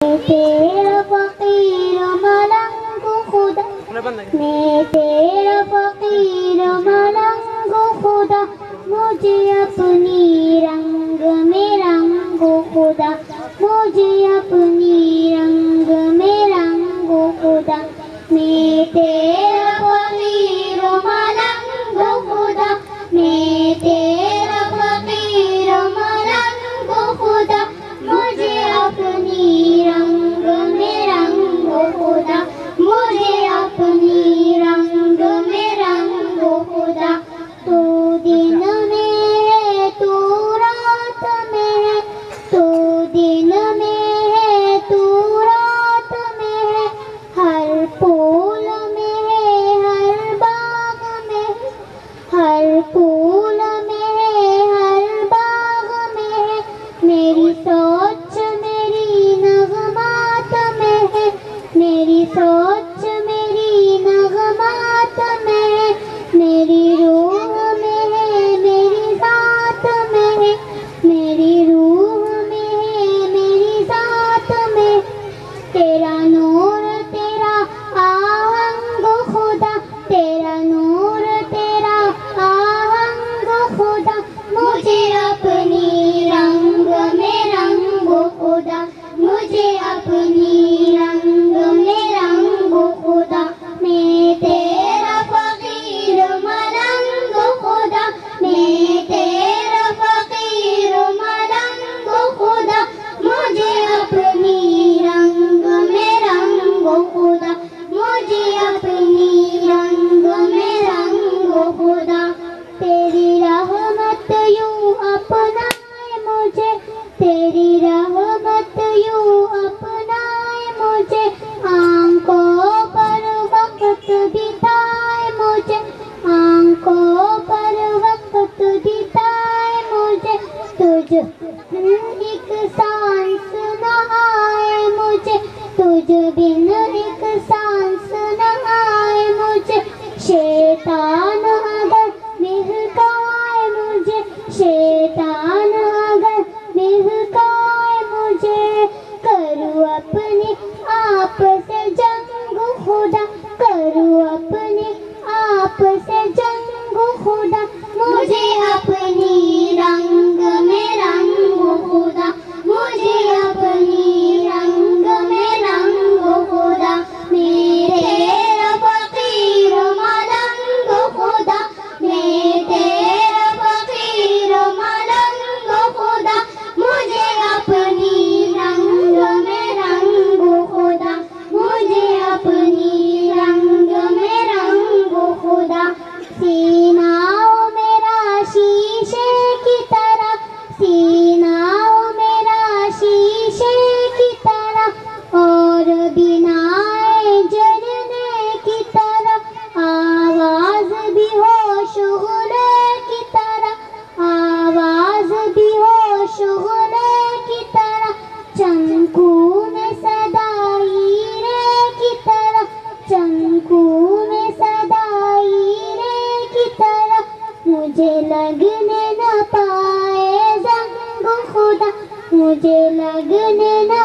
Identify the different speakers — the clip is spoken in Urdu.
Speaker 1: تیرا فقیر ملنگ خدا، میں تیرا فقیر ملنگ خدا، مجھے اپنی رنگ میں رنگ خدا، مجھے اپنی رنگ میں رنگ خدا، میں تیرا فقیر ملنگ خدا، میں تیرا فقیر ملنگ خدا، مجھے اپنی رنگ میں رنگ خدا، مجھے اپنی رنگ میں رنگ خدا، تو دن میں ہے تو رات میں ہے، تو دن میں ہے تو رات میں ہے، ہر پھول میں ہے ہر باغ میں ہے، ہر پھول میں ہے ہر باغ میں ہے، میری سوچ میری نغمات میں ہے، میری سوچ میری نغمات میں ہے، میری روح میں ہے میری ذات میں ہے، میری روح میں ہے میری ذات میں، تیرا نور تیرا آہنگ خدا، تیرا نور تیرا آہنگ خدا، مجھے اپنی رنگ میں رنگ خدا، مجھے اپنی رنگ میں رنگ خدا، میں تیرا فقیر ملنگ خدا، میں تیرا فقیر ملنگ خدا، مجھے اپنی رنگ میں رنگ خدا، مجھے اپنی رنگ میں رنگ خدا، تیری رحمت یوں اپنائے مجھے، تیری رحمت یوں اپنائے مجھے، آنکھوں پر وقت بتائے مجھے، آنکھوں پر وقت بتائے مجھے، تجھ ایک سانس نہ آئے مجھے، تجھ بن ایک سانس نہ آئے مجھے، شیطان اگر بہکائے مجھے، شیطان اگر بہکائے مجھے، کروں اپنے آپ سے جنگ خدا، کروں اپنے آپ سے جنگ خدا، مجھے اپنی رنگ میں رنگ خدا، مجھے اپنی رنگ میں رنگ خدا، میں تیرا فقیر ملنگ خدا، میں تیرا فقیر ملنگ خدا، مجھے اپنی رنگ میں رنگ خدا، مجھے اپنی رنگ میں رنگ خدا، سینہ ہو میرا شیشے کی طرح، سینہ ہو میرا شیشے کی طرح، اور بنائے جلنے کی طرح، آواز بھی ہو شعلے کی طرح، آواز بھی ہو شعلے کی طرح، چنکوں میں صدائی رے کی طرح، چنکوں میں صدائی رے کی طرح، مجھے لگنے نہ پائے زنگ خدا، مجھے لگنے نہ